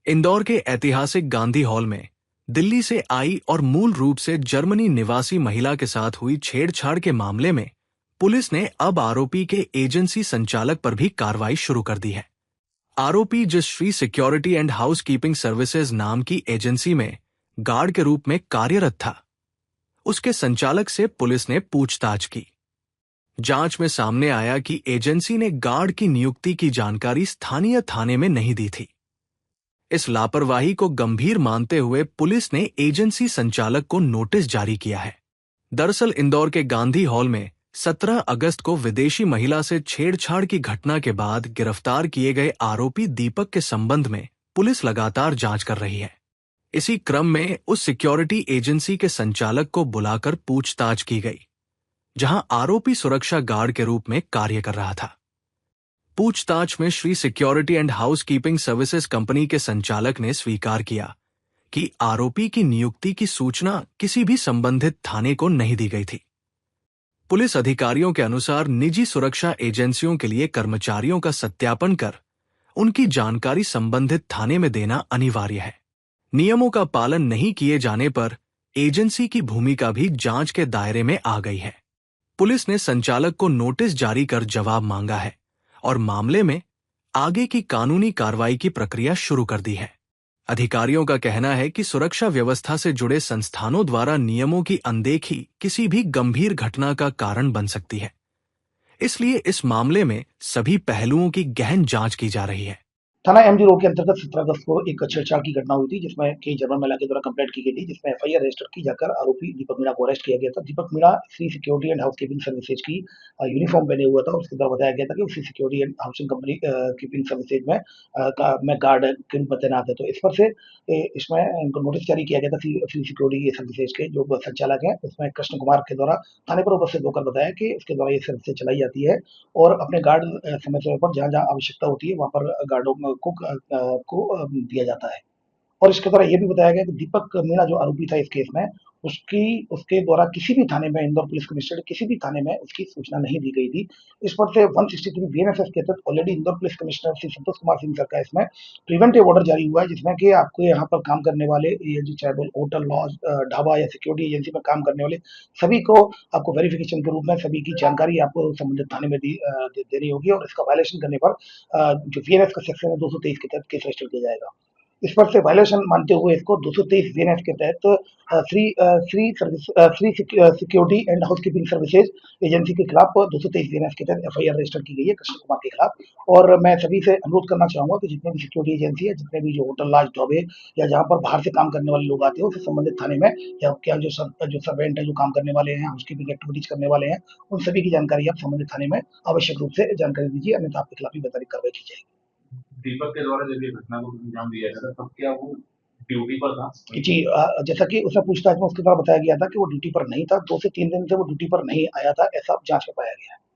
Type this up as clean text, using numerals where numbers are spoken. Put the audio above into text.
इंदौर के ऐतिहासिक गांधी हॉल में दिल्ली से आई और मूल रूप से जर्मनी निवासी महिला के साथ हुई छेड़छाड़ के मामले में पुलिस ने अब आरोपी के एजेंसी संचालक पर भी कार्रवाई शुरू कर दी है। आरोपी जिस Shri security and housekeeping services नाम की एजेंसी में गार्ड के रूप में कार्यरत था, उसके संचालक से पुलिस ने पूछताछ की। जांच में सामने आया कि एजेंसी ने गार्ड की नियुक्ति की जानकारी स्थानीय थाने में नहीं दी थी। इस लापरवाही को गंभीर मानते हुए पुलिस ने एजेंसी संचालक को नोटिस जारी किया है। दरअसल इंदौर के गांधी हॉल में 17 अगस्त को विदेशी महिला से छेड़छाड़ की घटना के बाद गिरफ्तार किए गए आरोपी दीपक के संबंध में पुलिस लगातार जांच कर रही है। इसी क्रम में उस सिक्योरिटी एजेंसी के संचालक को बुलाकर पूछताछ की गई, जहां आरोपी सुरक्षा गार्ड के रूप में कार्य कर रहा था। पूछताछ में Shri security and housekeeping services company के संचालक ने स्वीकार किया कि आरोपी की नियुक्ति की सूचना किसी भी संबंधित थाने को नहीं दी गई थी। पुलिस अधिकारियों के अनुसार निजी सुरक्षा एजेंसियों के लिए कर्मचारियों का सत्यापन कर उनकी जानकारी संबंधित थाने में देना अनिवार्य है। नियमों का पालन नहीं किए जाने पर एजेंसी की भूमिका भी जांच के दायरे में आ गई है। पुलिस ने संचालक को नोटिस जारी कर जवाब मांगा है और मामले में आगे की कानूनी कार्रवाई की प्रक्रिया शुरू कर दी है। अधिकारियों का कहना है कि सुरक्षा व्यवस्था से जुड़े संस्थानों द्वारा नियमों की अनदेखी किसी भी गंभीर घटना का कारण बन सकती है, इसलिए इस मामले में सभी पहलुओं की गहन जांच की जा रही है। थाना एमजी रोड के अंतर्गत 17 अगस्त को एक छेड़छाड़ की घटना हुई थी, जिसमें कि जर्मन महिला के द्वारा कंप्लेंट की गई थी, जिसमें एफआईआर रजिस्टर की जाकर आरोपी दीपक मीणा को अरेस्ट किया गया था। Deepak Meena Shri security and housekeeping services की यूनिफॉर्म पहने हुआ था। उसके द्वारा बताया गया था कि उसी security and housing company keeping services में गार्ड के रूप में तैनात है। तो इस पर से इसमें उनको नोटिस जारी किया गया था। श्री सिक्योरिटी सर्विसेज के जो संचालक हैं, उसमें कृष्ण कुमार के द्वारा थाने पर उपस्थित होकर बताया कि इसके द्वारा ये सर्विसेज चलाई जाती है और अपने गार्ड समय समय पर जहाँ जहाँ आवश्यकता होती है वहाँ पर गार्डों को दिया जाता है। और इसके द्वारा ये भी बताया गया कि दीपक मीणा जो आरोपी था इस केस में, उसकी उसके द्वारा किसी भी थाने में, इंदौर पुलिस कमिश्नरेट किसी भी थाने में उसकी सूचना नहीं दी गई थी। इस पर से 163 बीएनएसएस के तहत already Indore police commissioner Shri Santosh Kumar Singh sir का इसमें प्रिवेंटिव ऑर्डर जारी हुआ है, जिसमें कि आपको यहाँ पर काम करने वाले, ये जो चाहे वो होटल, लॉज, ढाबा या सिक्योरिटी एजेंसी में काम करने वाले सभी को आपको वेरिफिकेशन के रूप में सभी की जानकारी आपको संबंधित थाने में देनी होगी और इसका वायलेशन करने पर जो बीएनएस का सेक्शन है 223 के तहत केस रजिस्टर किया जाएगा। इस पर से वायलेशन मानते हुए इसको 223 बीएनएस के तहत security and housekeeping services agency के खिलाफ 223 बीएनएस के तहत एफआईआर रजिस्टर की गई है कृष्ण कुमार के खिलाफ। और मैं सभी से अनुरोध करना चाहूंगा कि जितने भी सिक्योरिटी एजेंसी है, जितने भी जो होटल, लॉज, ढाबे या जहाँ पर बाहर से काम करने वाले लोग आते हैं, उससे संबंधित थाने में या क्या जो सर्वेंट है, जो काम करने वाले हैं, हाउसकीपिंग एक्टिविटीज करने वाले हैं, उन सभी की जानकारी आप संबंधित थाने में आवश्यक रूप से जानकारी दीजिए, अन्यथा आपके खिलाफ भी वैधानिक कार्रवाई की जाएगी। दीपक के द्वारा जब ये घटना को अंजाम दिया गया था, तब क्या वो ड्यूटी पर था? जी, जैसा कि उसने पूछताछ में उसके द्वारा बताया गया था कि वो ड्यूटी पर नहीं था। 2 से 3 दिन से वो ड्यूटी पर नहीं आया था, ऐसा जाँच में पाया गया है।